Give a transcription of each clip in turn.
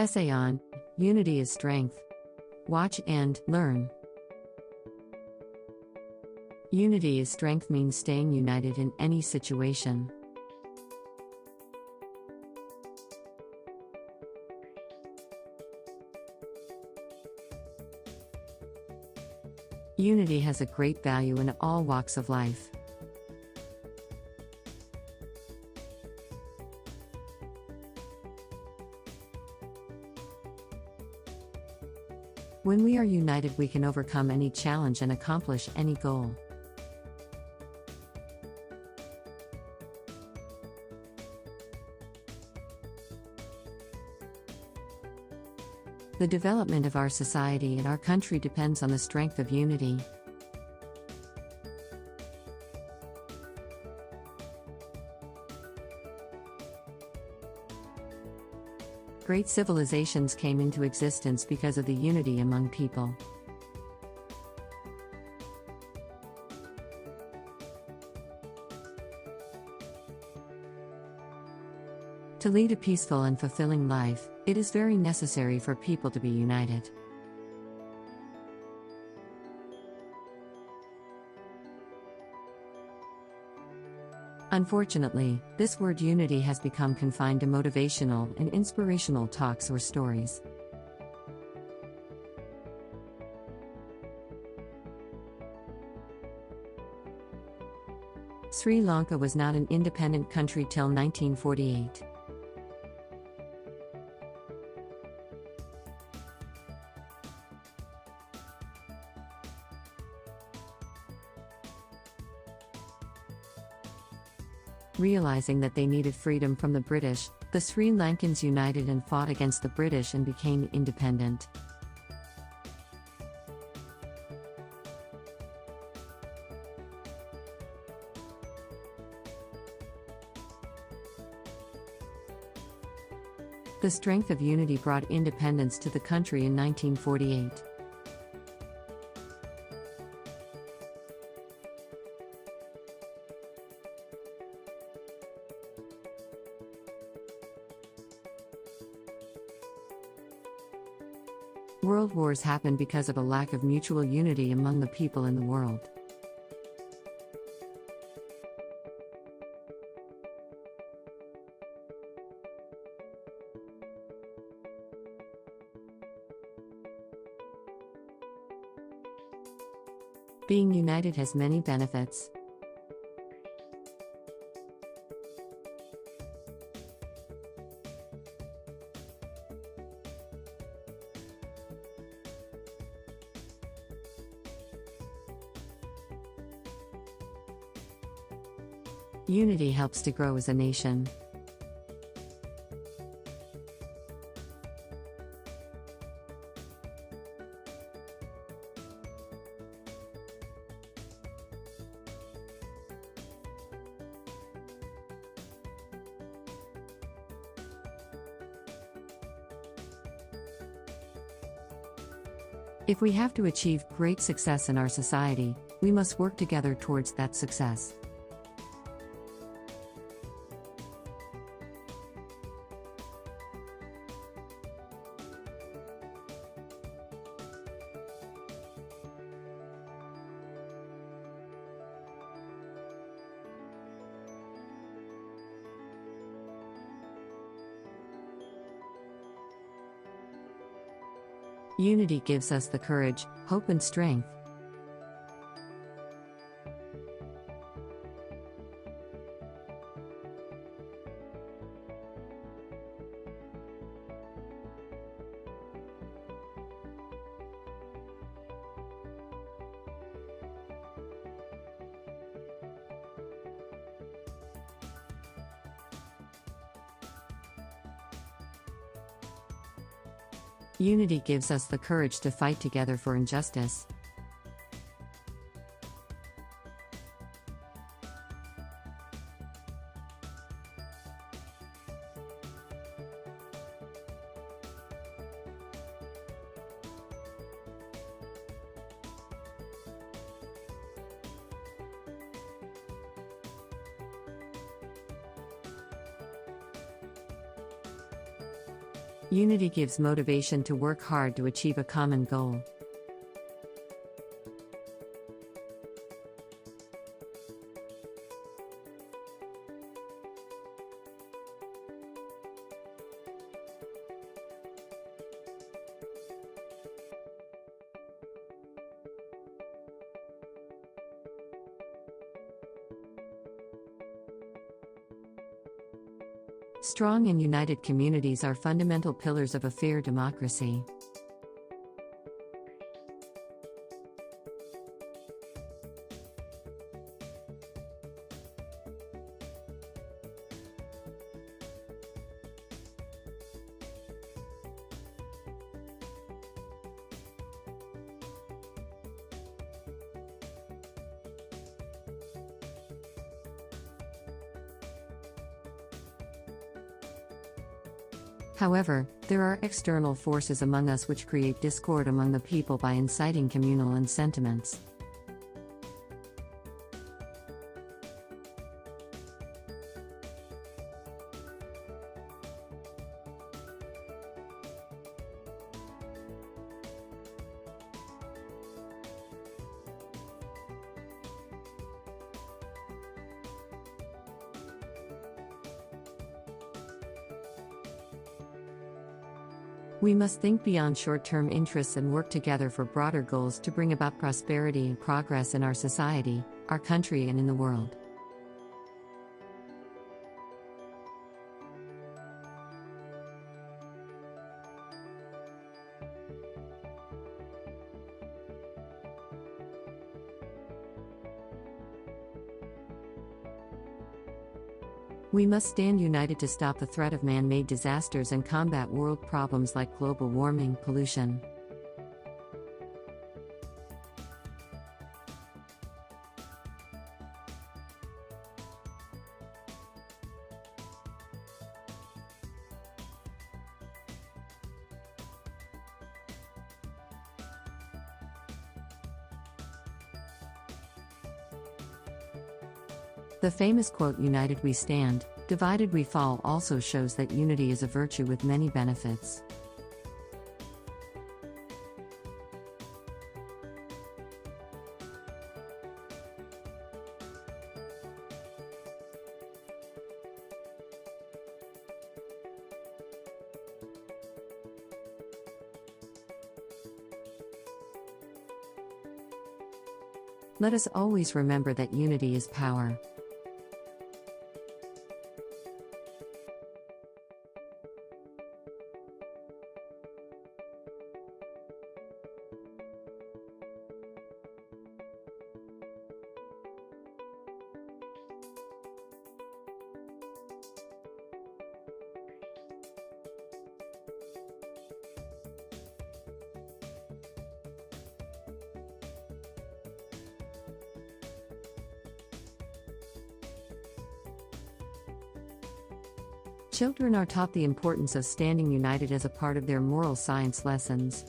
Essay on Unity is Strength. Watch and learn. Unity is strength means staying united in any situation. Unity has a great value in all walks of life. When we are united, we can overcome any challenge and accomplish any goal. The development of our society and our country depends on the strength of unity. Great civilizations came into existence because of the unity among people. To lead a peaceful and fulfilling life, it is very necessary for people to be united. Unfortunately, this word unity has become confined to motivational and inspirational talks or stories. Sri Lanka was not an independent country till 1948. Realizing that they needed freedom from the British, the Sri Lankans united and fought against the British and became independent. The strength of unity brought independence to the country in 1948. World wars happened because of a lack of mutual unity among the people in the world. Being united has many benefits. Unity helps to grow as a nation. If we have to achieve great success in our society, we must work together towards that success. Unity gives us the courage, hope and strength. Unity gives us the courage to fight together for injustice. Unity gives motivation to work hard to achieve a common goal. Strong and united communities are fundamental pillars of a fair democracy. However, there are external forces among us which create discord among the people by inciting communal sentiments. We must think beyond short-term interests and work together for broader goals to bring about prosperity and progress in our society, our country, and in the world. We must stand united to stop the threat of man-made disasters and combat world problems like global warming, pollution. The famous quote, "United we stand, divided we fall," also shows that unity is a virtue with many benefits. Let us always remember that unity is power. Children are taught the importance of standing united as a part of their moral science lessons.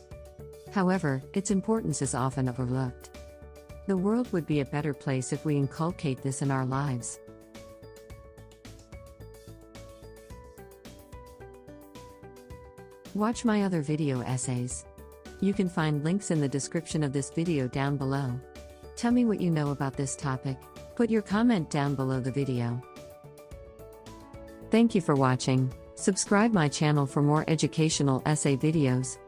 However, its importance is often overlooked. The world would be a better place if we inculcate this in our lives. Watch my other video essays. You can find links in the description of this video down below. Tell me what you know about this topic. Put your comment down below the video. Thank you for watching. Subscribe my channel for more educational essay videos.